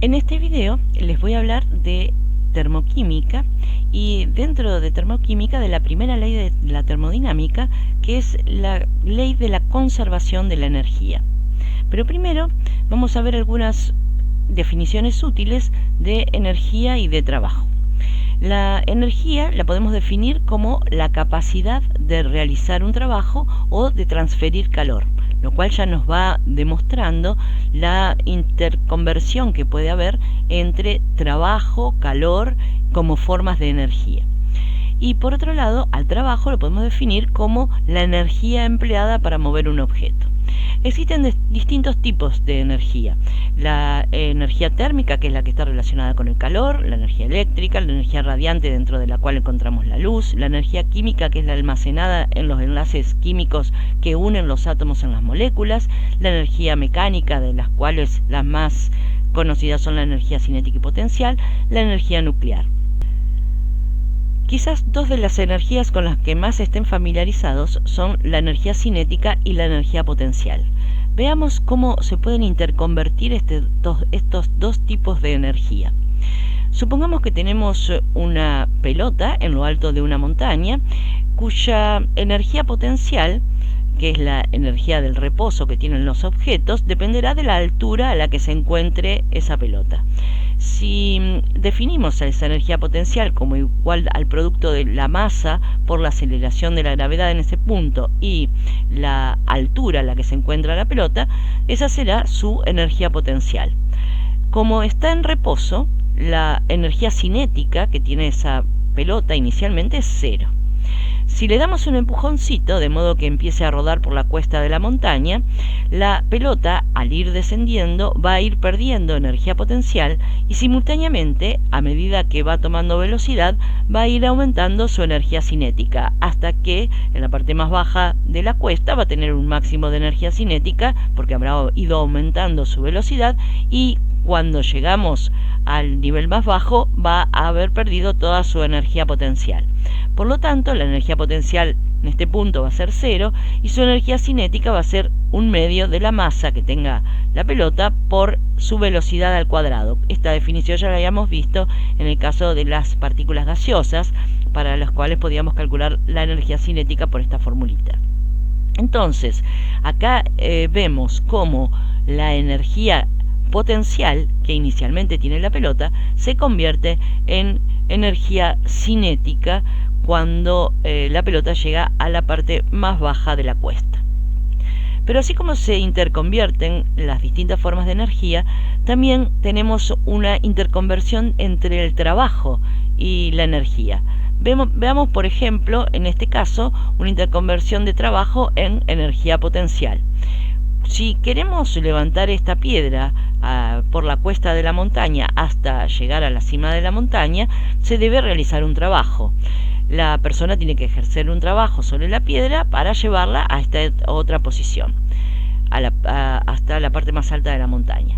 En este video les voy a hablar de termoquímica y dentro de termoquímica de la primera ley de la termodinámica, que es la ley de la conservación de la energía. Pero primero vamos a ver algunas definiciones útiles de energía y de trabajo. La energía la podemos definir como la capacidad de realizar un trabajo o de transferir calor, lo cual ya nos va demostrando la interconversión que puede haber entre trabajo, calor, como formas de energía. Y por otro lado, al trabajo lo podemos definir como la energía empleada para mover un objeto. Existen distintos tipos de energía. La energía térmica, que es la que está relacionada con el calor, la energía eléctrica, la energía radiante dentro de la cual encontramos la luz, la energía química, que es la almacenada en los enlaces químicos que unen los átomos en las moléculas, la energía mecánica, de las cuales las más conocidas son la energía cinética y potencial, la energía nuclear. Quizás dos de las energías con las que más estén familiarizados son la energía cinética y la energía potencial. Veamos cómo se pueden interconvertir estos dos tipos de energía. Supongamos que tenemos una pelota en lo alto de una montaña, cuya energía potencial, que es la energía del reposo que tienen los objetos, dependerá de la altura a la que se encuentre esa pelota. Si definimos esa energía potencial como igual al producto de la masa por la aceleración de la gravedad en ese punto y la altura a la que se encuentra la pelota, esa será su energía potencial. Como está en reposo, la energía cinética que tiene esa pelota inicialmente es cero. Si le damos un empujoncito, de modo que empiece a rodar por la cuesta de la montaña, la pelota, al ir descendiendo, va a ir perdiendo energía potencial y simultáneamente, a medida que va tomando velocidad, va a ir aumentando su energía cinética, hasta que en la parte más baja de la cuesta va a tener un máximo de energía cinética, porque habrá ido aumentando su velocidad, y cuando llegamos al nivel más bajo va a haber perdido toda su energía potencial. Por lo tanto, la energía potencial en este punto va a ser cero y su energía cinética va a ser un medio de la masa que tenga la pelota por su velocidad al cuadrado. Esta definición ya la habíamos visto en el caso de las partículas gaseosas, para las cuales podíamos calcular la energía cinética por esta formulita. Entonces, acá vemos cómo la energía potencial que inicialmente tiene la pelota se convierte en energía cinética cuando la pelota llega a la parte más baja de la cuesta. Pero así como se interconvierten las distintas formas de energía, también tenemos una interconversión entre el trabajo y la energía. Veamos, por ejemplo, en este caso, una interconversión de trabajo en energía potencial. Si queremos levantar esta piedra por la cuesta de la montaña hasta llegar a la cima de la montaña, se debe realizar un trabajo. La persona tiene que ejercer un trabajo sobre la piedra para llevarla a esta otra posición, hasta la parte más alta de la montaña.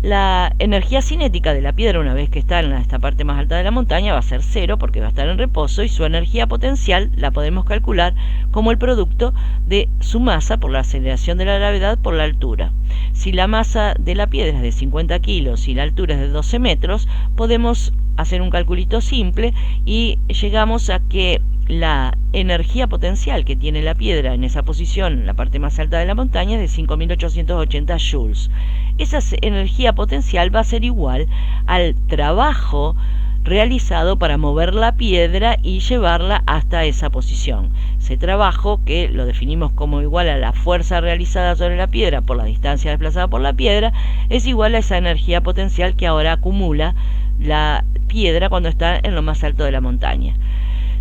La energía cinética de la piedra, una vez que está en esta parte más alta de la montaña, va a ser cero porque va a estar en reposo, y su energía potencial la podemos calcular como el producto de su masa por la aceleración de la gravedad por la altura. Si la masa de la piedra es de 50 kilos y la altura es de 12 metros, podemos hacer un calculito simple y llegamos a que la energía potencial que tiene la piedra en esa posición, en la parte más alta de la montaña, es de 5.880 joules. Esa energía potencial va a ser igual al trabajo realizado para mover la piedra y llevarla hasta esa posición. Ese trabajo, que lo definimos como igual a la fuerza realizada sobre la piedra por la distancia desplazada por la piedra, es igual a esa energía potencial que ahora acumula la piedra cuando está en lo más alto de la montaña.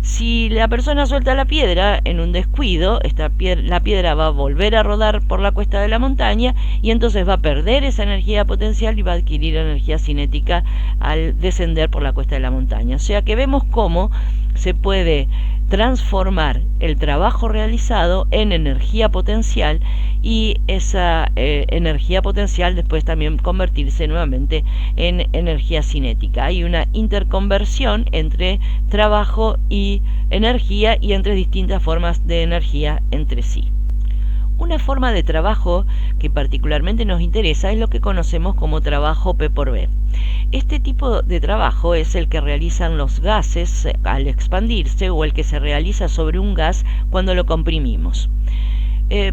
Si la persona suelta la piedra en un descuido, la piedra va a volver a rodar por la cuesta de la montaña y entonces va a perder esa energía potencial y va a adquirir energía cinética al descender por la cuesta de la montaña. O sea que vemos cómo se puede transformar el trabajo realizado en energía potencial y esa energía potencial después también convertirse nuevamente en energía cinética. Hay una interconversión entre trabajo y energía y entre distintas formas de energía entre sí. Una forma de trabajo que particularmente nos interesa es lo que conocemos como trabajo P por B. Este tipo de trabajo es el que realizan los gases al expandirse o el que se realiza sobre un gas cuando lo comprimimos.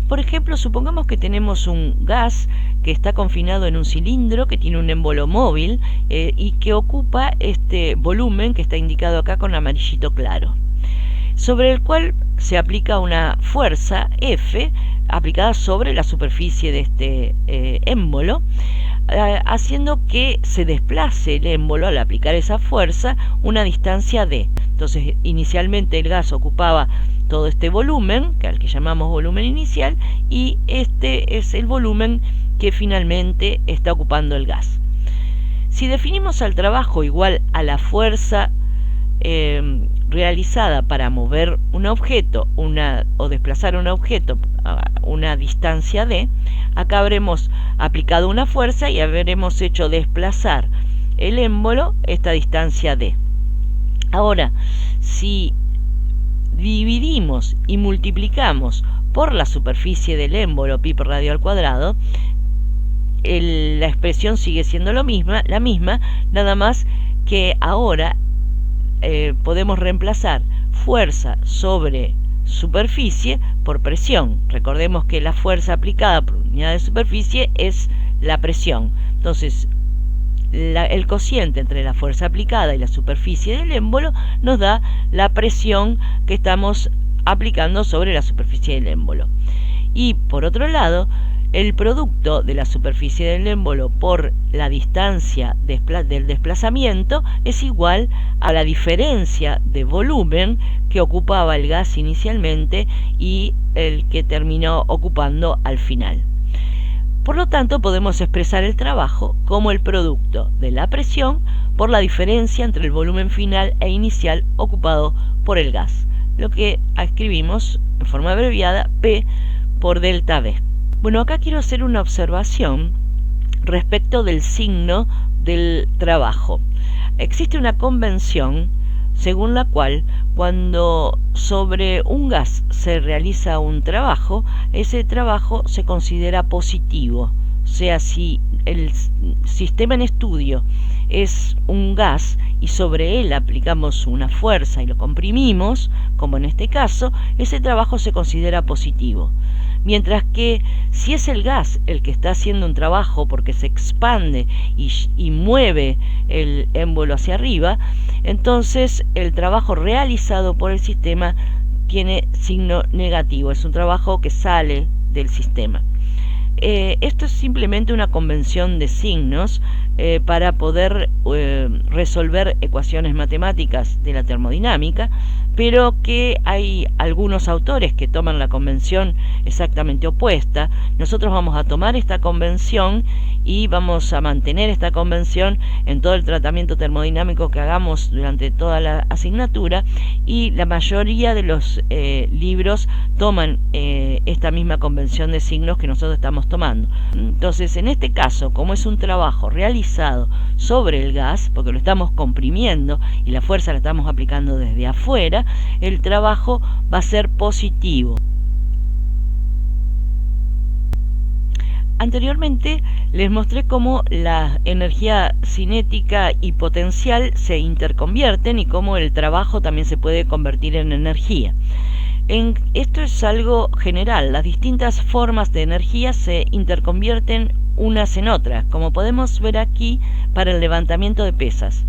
Por ejemplo, supongamos que tenemos un gas que está confinado en un cilindro que tiene un émbolo móvil y que ocupa este volumen que está indicado acá con amarillito claro, sobre el cual se aplica una fuerza F aplicada sobre la superficie de este émbolo, haciendo que se desplace el émbolo al aplicar esa fuerza una distancia d. Entonces, inicialmente el gas ocupaba todo este volumen, al que llamamos volumen inicial, y este es el volumen que finalmente está ocupando el gas. Si definimos al trabajo igual a la fuerza realizada para mover un objeto o desplazar un objeto a una distancia d, acá habremos aplicado una fuerza y habremos hecho desplazar el émbolo esta distancia d. Ahora, si dividimos y multiplicamos por la superficie del émbolo, pi por radio al cuadrado, la expresión sigue siendo la misma, nada más que ahora podemos reemplazar fuerza sobre superficie por presión. Recordemos que la fuerza aplicada por unidad de superficie es la presión. Entonces, el cociente entre la fuerza aplicada y la superficie del émbolo nos da la presión que estamos aplicando sobre la superficie del émbolo. Y por otro lado, el producto de la superficie del émbolo por la distancia del desplazamiento es igual a la diferencia de volumen que ocupaba el gas inicialmente y el que terminó ocupando al final. Por lo tanto, podemos expresar el trabajo como el producto de la presión por la diferencia entre el volumen final e inicial ocupado por el gas, lo que escribimos en forma abreviada P por delta V. Bueno, acá quiero hacer una observación respecto del signo del trabajo. Existe una convención según la cual cuando sobre un gas se realiza un trabajo, ese trabajo se considera positivo. O sea, si el sistema en estudio es un gas y sobre él aplicamos una fuerza y lo comprimimos, como en este caso, ese trabajo se considera positivo. Mientras que si es el gas el que está haciendo un trabajo porque se expande y mueve el émbolo hacia arriba, entonces el trabajo realizado por el sistema tiene signo negativo, es un trabajo que sale del sistema. Esto es simplemente una convención de signos para poder resolver ecuaciones matemáticas de la termodinámica, pero que hay algunos autores que toman la convención exactamente opuesta. Nosotros vamos a tomar esta convención y vamos a mantener esta convención en todo el tratamiento termodinámico que hagamos durante toda la asignatura, y la mayoría de los libros toman esta misma convención de signos que nosotros estamos tomando. Entonces, en este caso, como es un trabajo realizado sobre el gas, porque lo estamos comprimiendo y la fuerza la estamos aplicando desde afuera, el trabajo va a ser positivo. Anteriormente les mostré cómo la energía cinética y potencial se interconvierten y cómo el trabajo también se puede convertir en energía. Esto es algo general, las distintas formas de energía se interconvierten unas en otras, como podemos ver aquí para el levantamiento de pesas.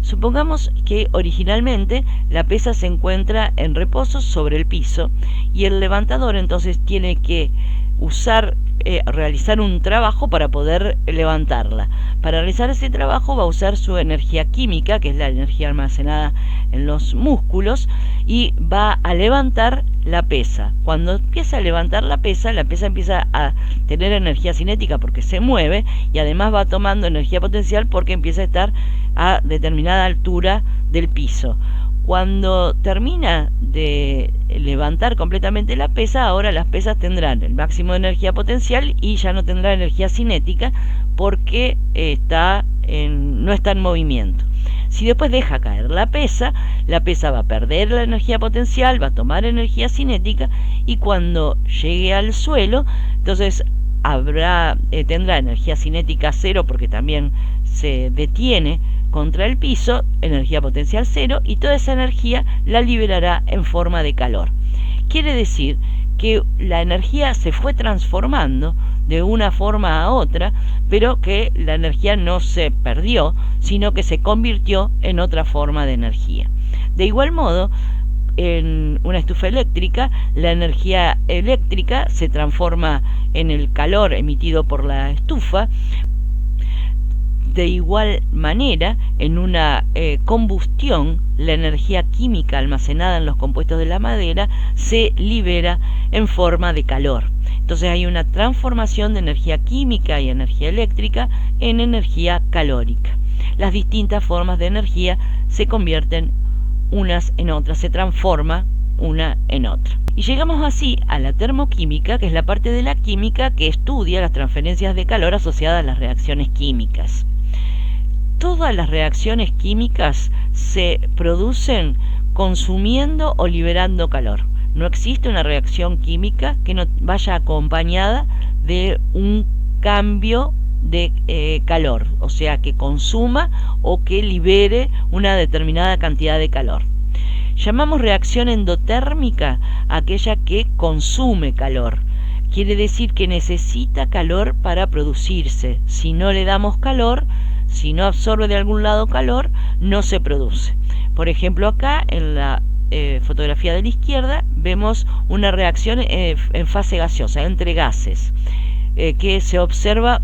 Supongamos que originalmente la pesa se encuentra en reposo sobre el piso y el levantador entonces tiene que realizar un trabajo para poder levantarla. Para realizar ese trabajo va a usar su energía química, que es la energía almacenada en los músculos, y va a levantar la pesa. Cuando empieza a levantar la pesa empieza a tener energía cinética porque se mueve, y además va tomando energía potencial porque empieza a estar a determinada altura del piso. Cuando termina de levantar completamente la pesa, ahora las pesas tendrán el máximo de energía potencial y ya no tendrá energía cinética porque no está en movimiento. Si después deja caer la pesa va a perder la energía potencial, va a tomar energía cinética, y cuando llegue al suelo, entonces tendrá energía cinética cero, porque también se detiene contra el piso, energía potencial cero, y toda esa energía la liberará en forma de calor. Quiere decir que la energía se fue transformando de una forma a otra, pero que la energía no se perdió, sino que se convirtió en otra forma de energía. De igual modo, en una estufa eléctrica, la energía eléctrica se transforma en el calor emitido por la estufa. De igual manera, en una combustión, la energía química almacenada en los compuestos de la madera se libera en forma de calor. Entonces hay una transformación de energía química y energía eléctrica en energía calórica. Las distintas formas de energía se convierten unas en otras, se transforma una en otra. Y llegamos así a la termoquímica, que es la parte de la química que estudia las transferencias de calor asociadas a las reacciones químicas. Todas las reacciones químicas se producen consumiendo o liberando calor. No existe una reacción química que no vaya acompañada de un cambio de calor, o sea, que consuma o que libere una determinada cantidad de calor. Llamamos reacción endotérmica aquella que consume calor. Quiere decir que necesita calor para producirse. Si no le damos calor, si no absorbe de algún lado calor, no se produce. Por ejemplo, acá en la fotografía de la izquierda vemos una reacción en fase gaseosa, entre gases, que se observa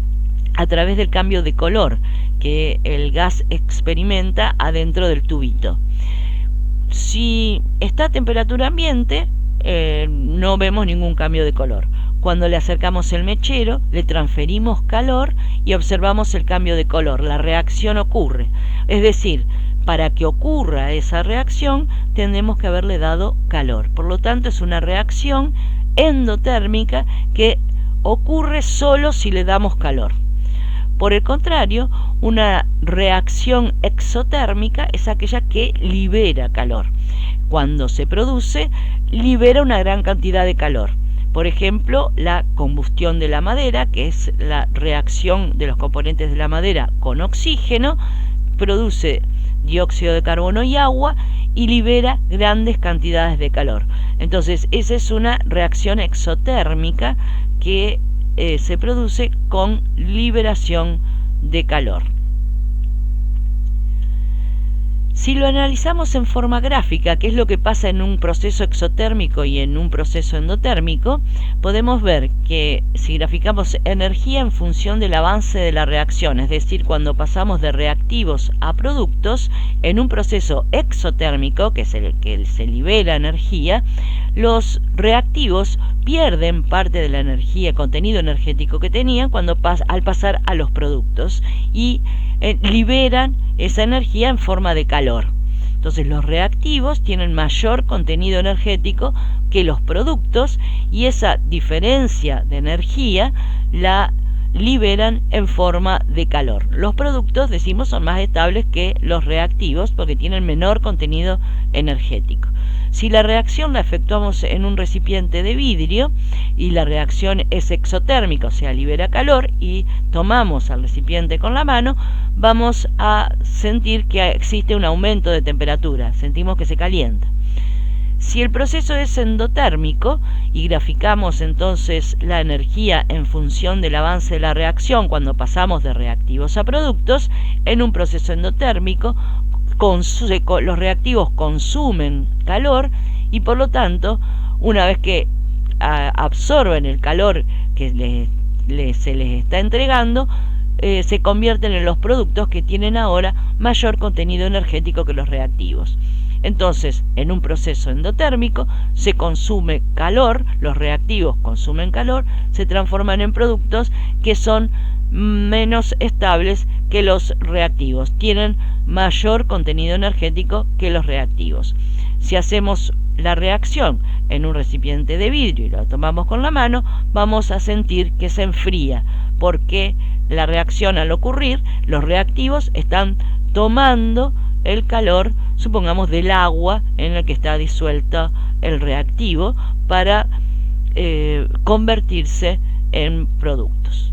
a través del cambio de color que el gas experimenta adentro del tubito. Si está a temperatura ambiente, no vemos ningún cambio de color. Cuando le acercamos el mechero, le transferimos calor y observamos el cambio de color. La reacción ocurre. Es decir, para que ocurra esa reacción, tenemos que haberle dado calor. Por lo tanto, es una reacción endotérmica que ocurre solo si le damos calor. Por el contrario, una reacción exotérmica es aquella que libera calor. Cuando se produce, libera una gran cantidad de calor. Por ejemplo, la combustión de la madera, que es la reacción de los componentes de la madera con oxígeno, produce dióxido de carbono y agua y libera grandes cantidades de calor. Entonces, esa es una reacción exotérmica que se produce con liberación de calor. Si lo analizamos en forma gráfica, qué es lo que pasa en un proceso exotérmico y en un proceso endotérmico, podemos ver que si graficamos energía en función del avance de la reacción, es decir, cuando pasamos de reactivos a productos, en un proceso exotérmico, que es el que se libera energía, los reactivos pierden parte de la energía, contenido energético que tenían al pasar a los productos y liberan esa energía en forma de calor. Entonces los reactivos tienen mayor contenido energético que los productos y esa diferencia de energía la liberan en forma de calor. Los productos, decimos, son más estables que los reactivos porque tienen menor contenido energético. Si la reacción la efectuamos en un recipiente de vidrio y la reacción es exotérmica, o sea, libera calor, y tomamos al recipiente con la mano, vamos a sentir que existe un aumento de temperatura, sentimos que se calienta. Si el proceso es endotérmico y graficamos entonces la energía en función del avance de la reacción cuando pasamos de reactivos a productos, en un proceso endotérmico los reactivos consumen calor y por lo tanto, una vez que absorben el calor que se les está entregando, se convierten en los productos que tienen ahora mayor contenido energético que los reactivos. Entonces, en un proceso endotérmico se consume calor, los reactivos consumen calor, se transforman en productos que son menos estables que los reactivos, tienen mayor contenido energético que los reactivos. Si hacemos la reacción en un recipiente de vidrio y lo tomamos con la mano, vamos a sentir que se enfría, porque la reacción al ocurrir, los reactivos están tomando el calor, supongamos, del agua en el que está disuelto el reactivo para convertirse en productos.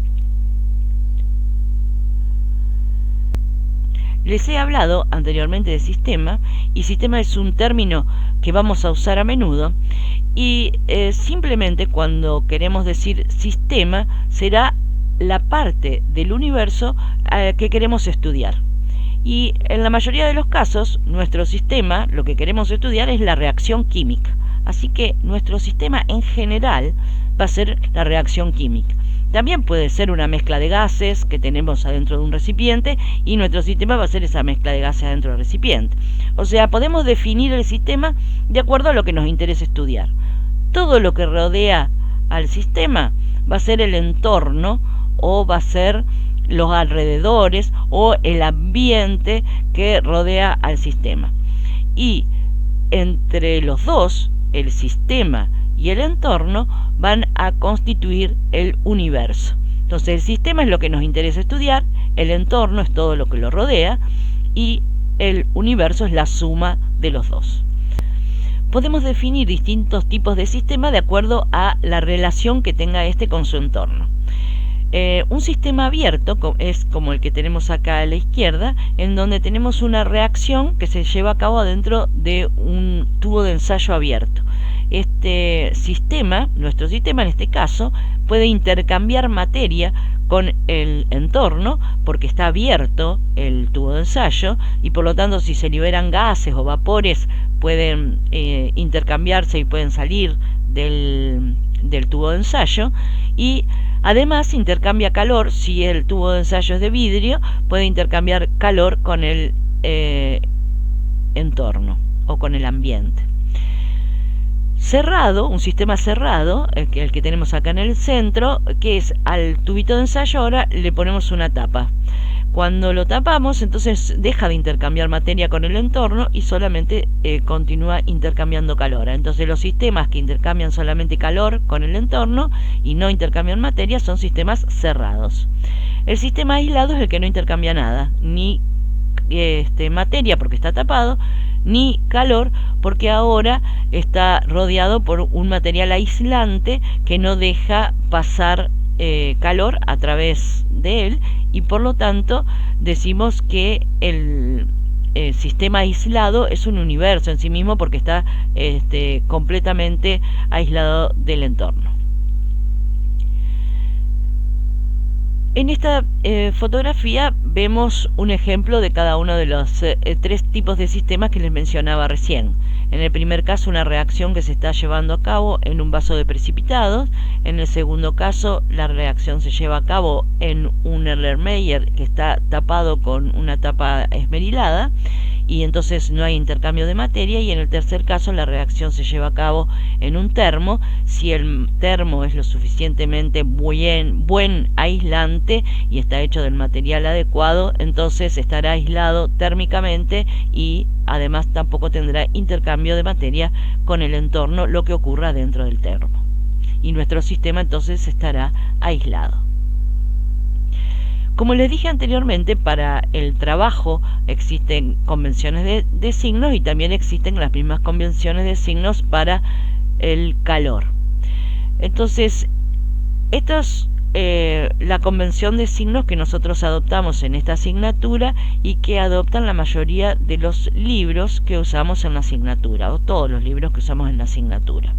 Les he hablado anteriormente de sistema, y sistema es un término que vamos a usar a menudo, y simplemente cuando queremos decir sistema será la parte del universo que queremos estudiar. Y en la mayoría de los casos, nuestro sistema, lo que queremos estudiar es la reacción química. Así que nuestro sistema en general va a ser la reacción química. También puede ser una mezcla de gases que tenemos adentro de un recipiente, y nuestro sistema va a ser esa mezcla de gases adentro del recipiente. O sea, podemos definir el sistema de acuerdo a lo que nos interesa estudiar. Todo lo que rodea al sistema va a ser el entorno, o va a ser los alrededores o el ambiente que rodea al sistema. Y entre los dos, el sistema y el entorno van a constituir el universo. Entonces el sistema es lo que nos interesa estudiar, el entorno es todo lo que lo rodea, y el universo es la suma de los dos. Podemos definir distintos tipos de sistema de acuerdo a la relación que tenga este con su entorno. Un sistema abierto es como el que tenemos acá a la izquierda, en donde tenemos una reacción que se lleva a cabo dentro de un tubo de ensayo abierto. Este sistema, nuestro sistema en este caso, puede intercambiar materia con el entorno porque está abierto el tubo de ensayo, y por lo tanto si se liberan gases o vapores pueden intercambiarse y pueden salir del tubo de ensayo. Y además intercambia calor. Si el tubo de ensayo es de vidrio, puede intercambiar calor con el entorno o con el ambiente. Cerrado, un sistema cerrado, el que tenemos acá en el centro, que es al tubito de ensayo, ahora le ponemos una tapa. Cuando lo tapamos, entonces deja de intercambiar materia con el entorno y solamente continúa intercambiando calor. Entonces los sistemas que intercambian solamente calor con el entorno y no intercambian materia son sistemas cerrados. El sistema aislado es el que no intercambia nada, ni materia porque está tapado, ni calor porque ahora está rodeado por un material aislante que no deja pasar calor a través de él, y por lo tanto decimos que el sistema aislado es un universo en sí mismo porque está completamente aislado del entorno. En esta fotografía vemos un ejemplo de cada uno de los tres tipos de sistemas que les mencionaba recién. En el primer caso, una reacción que se está llevando a cabo en un vaso de precipitados. En el segundo caso, la reacción se lleva a cabo en un Erlenmeyer que está tapado con una tapa esmerilada, y entonces no hay intercambio de materia. Y en el tercer caso, la reacción se lleva a cabo en un termo. Si el termo es lo suficientemente buen aislante y está hecho del material adecuado, entonces estará aislado térmicamente y además tampoco tendrá intercambio de materia con el entorno, lo que ocurra dentro del termo. Y nuestro sistema entonces estará aislado. Como les dije anteriormente, para el trabajo existen convenciones de signos, y también existen las mismas convenciones de signos para el calor. Entonces, esta es la convención de signos que nosotros adoptamos en esta asignatura y que adoptan la mayoría de los libros que usamos en la asignatura, o todos los libros que usamos en la asignatura.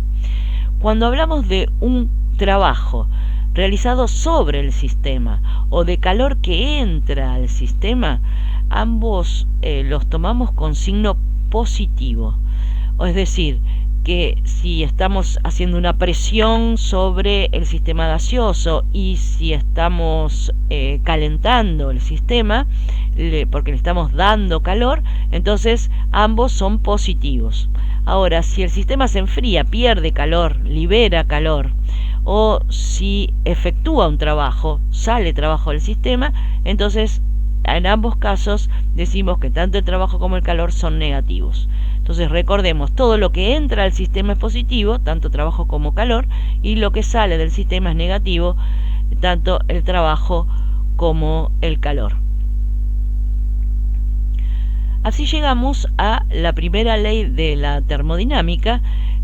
Cuando hablamos de un trabajo realizado sobre el sistema o de calor que entra al sistema, ambos los tomamos con signo positivo. Es decir, que si estamos haciendo una presión sobre el sistema gaseoso y si estamos calentando el sistema porque le estamos dando calor, entonces ambos son positivos. Ahora, si el sistema se enfría, pierde calor, libera calor, o si efectúa un trabajo, sale trabajo del sistema, entonces en ambos casos decimos que tanto el trabajo como el calor son negativos. Entonces recordemos, todo lo que entra al sistema es positivo, tanto trabajo como calor, y lo que sale del sistema es negativo, tanto el trabajo como el calor. Así llegamos a la primera ley de la termodinámica,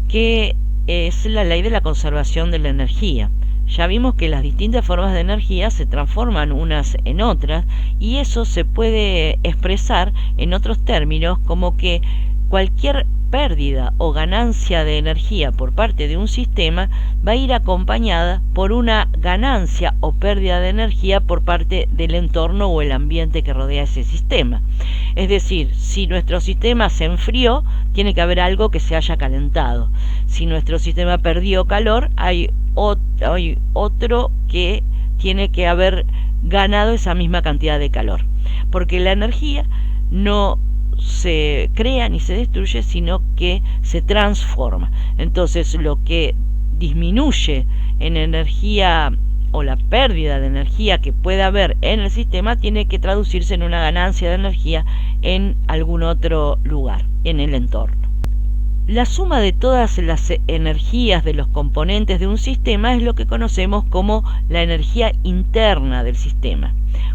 que es la ley de la conservación de la energía. Ya vimos que las distintas formas de energía se transforman unas en otras, y eso se puede expresar en otros términos como que cualquier pérdida o ganancia de energía por parte de un sistema va a ir acompañada por una ganancia o pérdida de energía por parte del entorno o el ambiente que rodea ese sistema. Es decir, si nuestro sistema se enfrió, tiene que haber algo que se haya calentado. Si nuestro sistema perdió calor, hay otro que tiene que haber ganado esa misma cantidad de calor. Porque la energía no se crea ni se destruye, sino que se transforma. Entonces, lo que disminuye en energía o la pérdida de energía que pueda haber en el sistema tiene que traducirse en una ganancia de energía en algún otro lugar, en el entorno. La suma de todas las energías de los componentes de un sistema es lo que conocemos como la energía interna del sistema.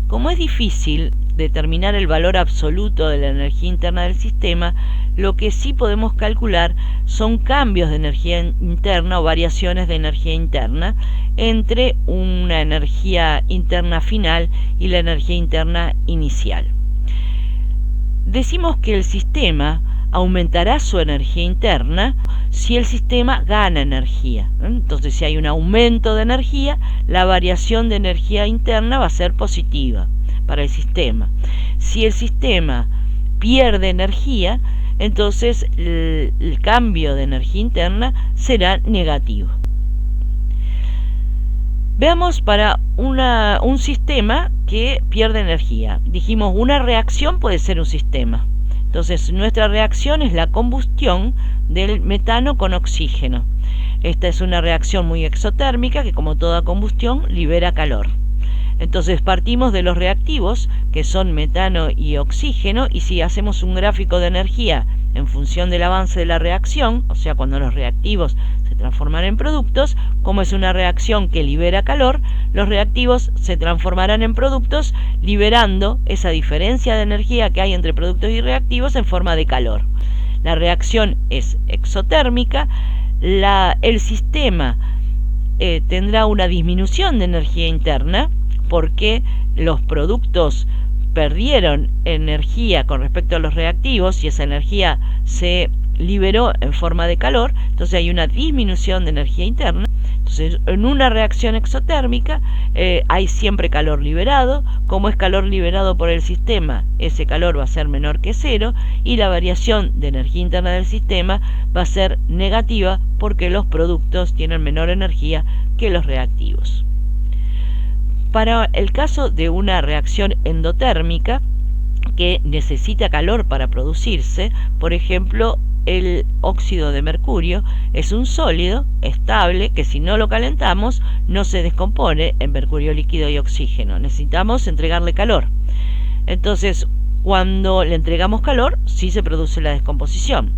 Como es difícil determinar el valor absoluto de la energía interna del sistema, lo que sí podemos calcular son cambios de energía interna o variaciones de energía interna entre una energía interna final y la energía interna inicial. Decimos que el sistema aumentará su energía interna si el sistema gana energía. Entonces, si hay un aumento de energía, la variación de energía interna va a ser positiva para el sistema. Si el sistema pierde energía, entonces el cambio de energía interna será negativo. Veamos para un sistema que pierde energía. Dijimos, una reacción puede ser un sistema. Entonces, nuestra reacción es la combustión del metano con oxígeno. Esta es una reacción muy exotérmica que, como toda combustión, libera calor. Entonces, partimos de los reactivos, que son metano y oxígeno, y si hacemos un gráfico de energía en función del avance de la reacción, o sea, cuando los reactivos se transforman en productos, como es una reacción que libera calor, los reactivos se transformarán en productos, liberando esa diferencia de energía que hay entre productos y reactivos en forma de calor. La reacción es exotérmica, el sistema tendrá una disminución de energía interna, porque los productos perdieron energía con respecto a los reactivos y esa energía se liberó en forma de calor. Entonces hay una disminución de energía interna. Entonces, en una reacción exotérmica hay siempre calor liberado. Como es calor liberado por el sistema, ese calor va a ser menor que cero, y la variación de energía interna del sistema va a ser negativa porque los productos tienen menor energía que los reactivos. Para el caso de una reacción endotérmica que necesita calor para producirse, por ejemplo, el óxido de mercurio es un sólido estable que, si no lo calentamos, no se descompone en mercurio líquido y oxígeno. Necesitamos entregarle calor. Entonces, cuando le entregamos calor, sí se produce la descomposición.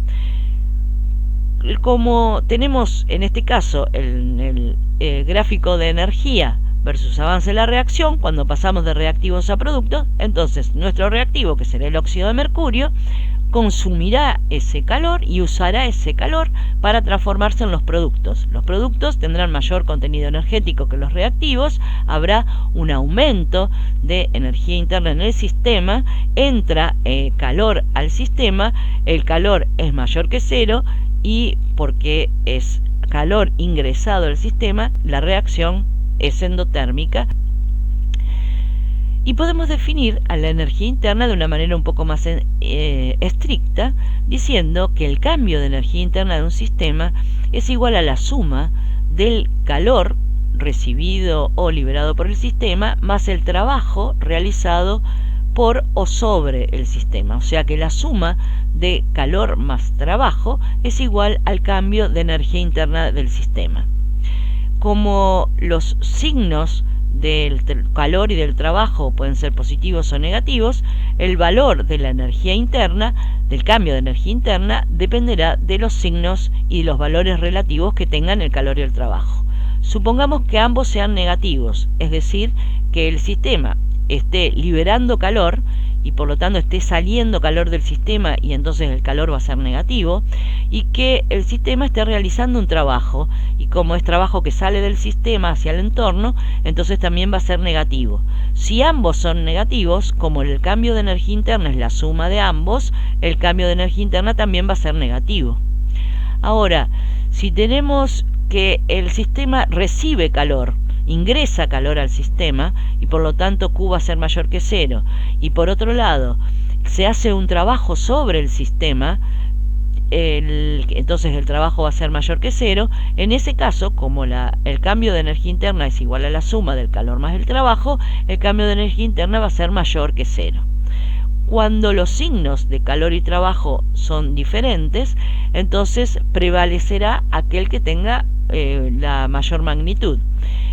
Como tenemos en este caso el gráfico de energía versus avance de la reacción, cuando pasamos de reactivos a productos, entonces nuestro reactivo, que será el óxido de mercurio, consumirá ese calor y usará ese calor para transformarse en los productos. Los productos tendrán mayor contenido energético que los reactivos, habrá un aumento de energía interna en el sistema, entra calor al sistema, el calor es mayor que cero, y porque es calor ingresado al sistema, la reacción es endotérmica. Y podemos definir a la energía interna de una manera un poco más estricta, diciendo que el cambio de energía interna de un sistema es igual a la suma del calor recibido o liberado por el sistema más el trabajo realizado por o sobre el sistema. O sea que la suma de calor más trabajo es igual al cambio de energía interna del sistema. Como los signos del calor y del trabajo pueden ser positivos o negativos, el valor de la energía interna, del cambio de energía interna, dependerá de los signos y los valores relativos que tengan el calor y el trabajo. Supongamos que ambos sean negativos, es decir, que el sistema esté liberando calor y por lo tanto esté saliendo calor del sistema y entonces el calor va a ser negativo, y que el sistema esté realizando un trabajo, y como es trabajo que sale del sistema hacia el entorno, entonces también va a ser negativo. Si ambos son negativos, como el cambio de energía interna es la suma de ambos, el cambio de energía interna también va a ser negativo. Ahora, si tenemos que el sistema recibe calor, ingresa calor al sistema y por lo tanto Q va a ser mayor que cero, y por otro lado se hace un trabajo sobre el sistema, entonces el trabajo va a ser mayor que cero. En ese caso, como el cambio de energía interna es igual a la suma del calor más el trabajo, el cambio de energía interna va a ser mayor que cero. Cuando los signos de calor y trabajo son diferentes, entonces prevalecerá aquel que tenga la mayor magnitud.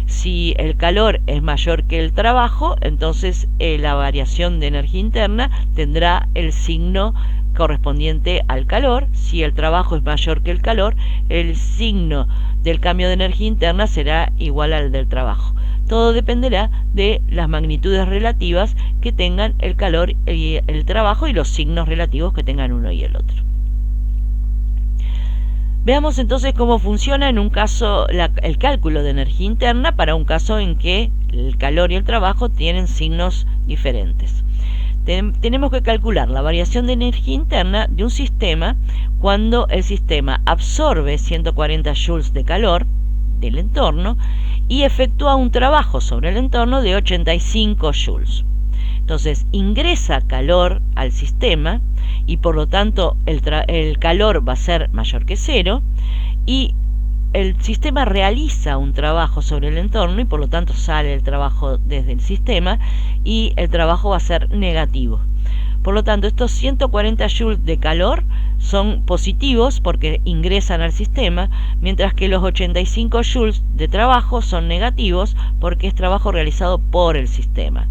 Si el calor es mayor que el trabajo, entonces la variación de energía interna tendrá el signo correspondiente al calor. Si el trabajo es mayor que el calor, el signo del cambio de energía interna será igual al del trabajo. Todo dependerá de las magnitudes relativas que tengan el calor y el trabajo y los signos relativos que tengan uno y el otro. Veamos entonces cómo funciona en un caso el cálculo de energía interna para un caso en que el calor y el trabajo tienen signos diferentes. Tenemos que calcular la variación de energía interna de un sistema cuando el sistema absorbe 140 joules de calor del entorno y efectúa un trabajo sobre el entorno de 85 joules. Entonces ingresa calor al sistema y por lo tanto el calor va a ser mayor que cero, y el sistema realiza un trabajo sobre el entorno y por lo tanto sale el trabajo desde el sistema y el trabajo va a ser negativo. Por lo tanto, estos 140 joules de calor son positivos porque ingresan al sistema, mientras que los 85 joules de trabajo son negativos porque es trabajo realizado por el sistema.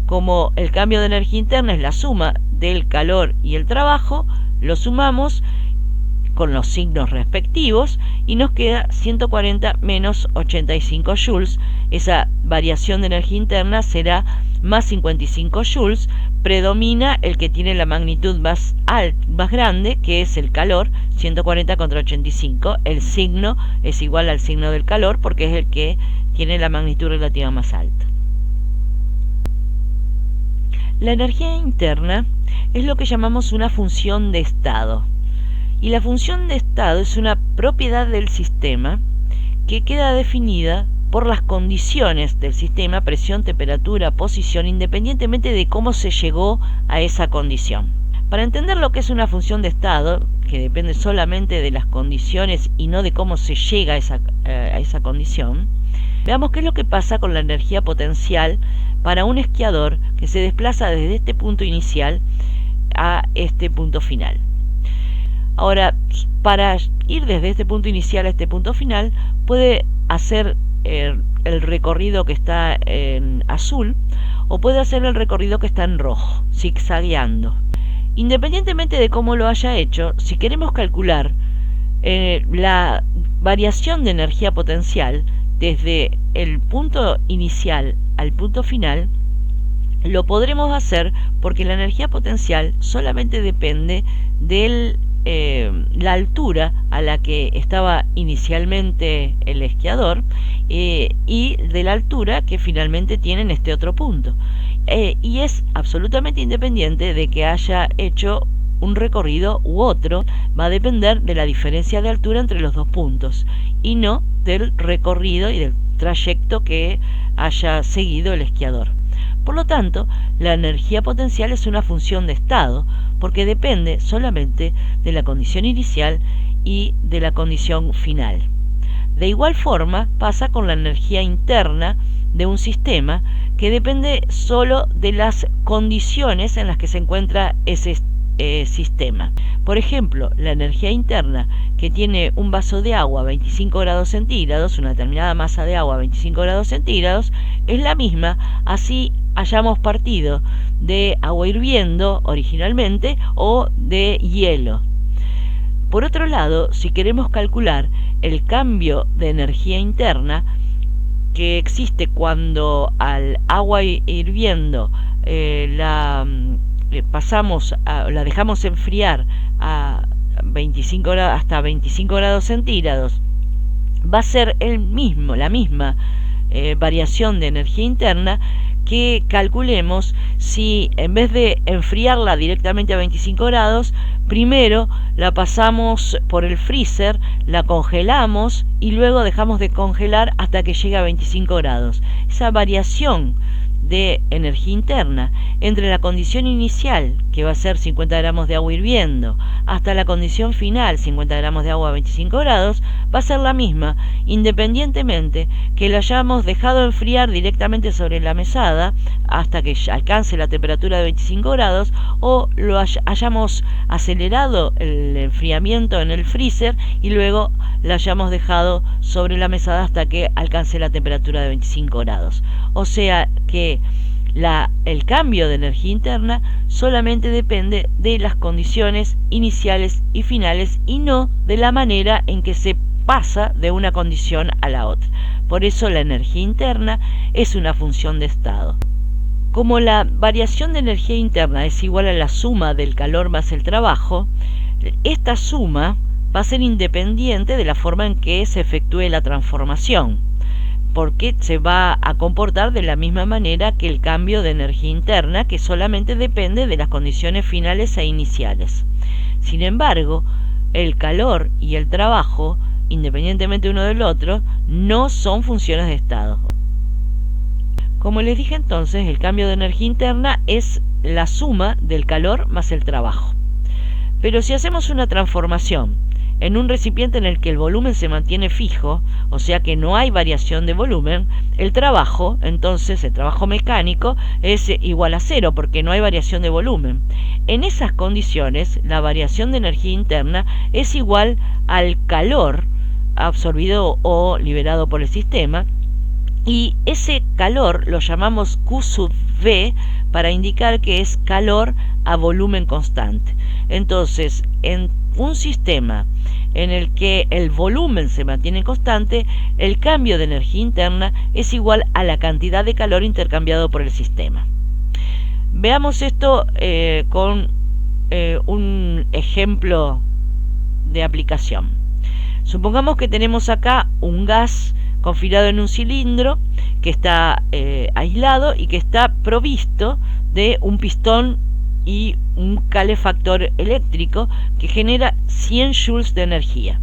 Como el cambio de energía interna es la suma del calor y el trabajo, lo sumamos con los signos respectivos y nos queda 140 menos 85 joules. Esa variación de energía interna será más 55 joules. Predomina el que tiene la magnitud más grande, que es el calor, 140 contra 85. El signo es igual al signo del calor porque es el que tiene la magnitud relativa más alta. La energía interna es lo que llamamos una función de estado. Y la función de estado es una propiedad del sistema que queda definida por las condiciones del sistema, presión, temperatura, posición, independientemente de cómo se llegó a esa condición. Para entender lo que es una función de estado, que depende solamente de las condiciones y no de cómo se llega a esa condición, veamos qué es lo que pasa con la energía potencial para un esquiador que se desplaza desde este punto inicial a este punto final. Ahora, para ir desde este punto inicial a este punto final, puede hacer el recorrido que está en azul o puede hacer el recorrido que está en rojo, zigzagueando. Independientemente de cómo lo haya hecho, si queremos calcular la variación de energía potencial desde el punto inicial al punto final, lo podremos hacer porque la energía potencial solamente depende de la altura a la que estaba inicialmente el esquiador y de la altura que finalmente tiene en este otro punto. Y es absolutamente independiente de que haya hecho un recorrido u otro, va a depender de la diferencia de altura entre los dos puntos y no del recorrido y del trayecto que haya seguido el esquiador. Por lo tanto, la energía potencial es una función de estado porque depende solamente de la condición inicial y de la condición final. De igual forma pasa con la energía interna de un sistema que depende solo de las condiciones en las que se encuentra ese sistema. Por ejemplo, la energía interna que tiene un vaso de agua a 25 grados centígrados, una determinada masa de agua a 25 grados centígrados, es la misma así hayamos partido de agua hirviendo originalmente o de hielo. Por otro lado, si queremos calcular el cambio de energía interna que existe cuando al agua hirviendo la la dejamos enfriar a 25 grados, hasta 25 grados centígrados, va a ser la misma variación de energía interna que calculemos si en vez de enfriarla directamente a 25 grados, primero la pasamos por el freezer, la congelamos y luego dejamos de congelar hasta que llegue a 25 grados. Esa variación de energía interna entre la condición inicial, que va a ser 50 gramos de agua hirviendo, hasta la condición final, 50 gramos de agua a 25 grados, va a ser la misma, independientemente que lo hayamos dejado enfriar directamente sobre la mesada hasta que alcance la temperatura de 25 grados o lo hayamos acelerado el enfriamiento en el freezer y luego la hayamos dejado sobre la mesada hasta que alcance la temperatura de 25 grados. O sea que el cambio de energía interna solamente depende de las condiciones iniciales y finales y no de la manera en que se pasa de una condición a la otra. Por eso la energía interna es una función de estado. Como la variación de energía interna es igual a la suma del calor más el trabajo, esta suma va a ser independiente de la forma en que se efectúe la transformación, porque se va a comportar de la misma manera que el cambio de energía interna, que solamente depende de las condiciones finales e iniciales. Sin embargo, el calor y el trabajo, independientemente uno del otro, no son funciones de estado. Como les dije entonces, el cambio de energía interna es la suma del calor más el trabajo. Pero si hacemos una transformación en un recipiente en el que el volumen se mantiene fijo, o sea que no hay variación de volumen, el trabajo mecánico es igual a cero porque no hay variación de volumen. En esas condiciones, la variación de energía interna es igual al calor absorbido o liberado por el sistema, y ese calor lo llamamos Q sub V para indicar que es calor a volumen constante. Entonces, en un sistema en el que el volumen se mantiene constante, el cambio de energía interna es igual a la cantidad de calor intercambiado por el sistema. Veamos esto con un ejemplo de aplicación. Supongamos que tenemos acá un gas confinado en un cilindro que está aislado y que está provisto de un pistón y un calefactor eléctrico que genera 100 joules de energía.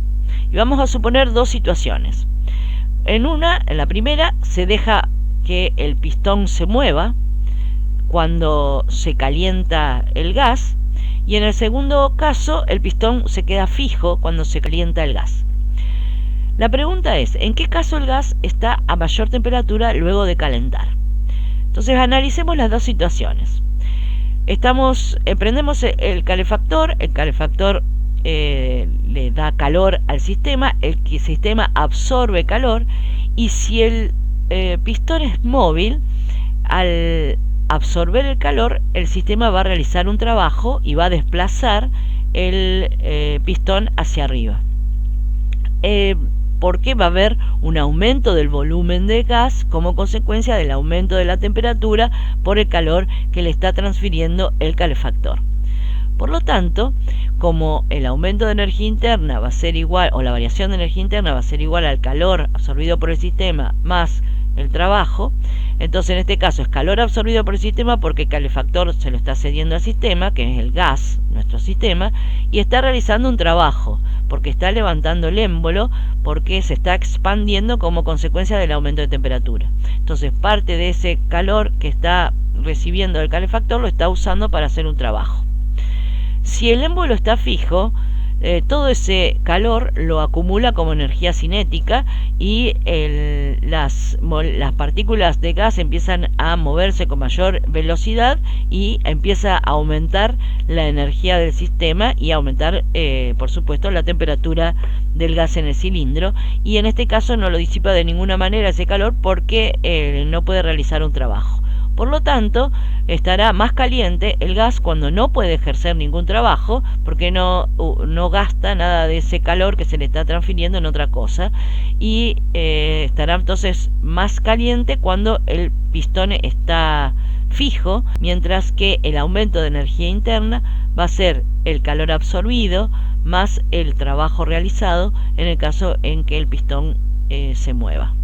Y vamos a suponer dos situaciones. En la primera se deja que el pistón se mueva cuando se calienta el gas, y en el segundo caso el pistón se queda fijo cuando se calienta el gas. La pregunta es, ¿en qué caso el gas está a mayor temperatura luego de calentar? Entonces analicemos las dos situaciones. Prendemos el calefactor le da calor al sistema, el sistema absorbe calor, y si el pistón es móvil, al absorber el calor, el sistema va a realizar un trabajo y va a desplazar el pistón hacia arriba. Porque va a haber un aumento del volumen de gas como consecuencia del aumento de la temperatura por el calor que le está transfiriendo el calefactor. Por lo tanto, como el aumento de energía interna va a ser igual, o la variación de energía interna va a ser igual al calor absorbido por el sistema más el trabajo, entonces en este caso es calor absorbido por el sistema porque el calefactor se lo está cediendo al sistema, que es el gas, nuestro sistema, y está realizando un trabajo porque está levantando el émbolo, porque se está expandiendo como consecuencia del aumento de temperatura. Entonces parte de ese calor que está recibiendo el calefactor lo está usando para hacer un trabajo. Si el émbolo está fijo, todo ese calor lo acumula como energía cinética y las partículas de gas empiezan a moverse con mayor velocidad y empieza a aumentar la energía del sistema y a aumentar, por supuesto, la temperatura del gas en el cilindro, y en este caso no lo disipa de ninguna manera ese calor porque no puede realizar un trabajo. Por lo tanto, estará más caliente el gas cuando no puede ejercer ningún trabajo, porque no gasta nada de ese calor que se le está transfiriendo en otra cosa, y estará entonces más caliente cuando el pistón está fijo, mientras que el aumento de energía interna va a ser el calor absorbido más el trabajo realizado en el caso en que el pistón se mueva.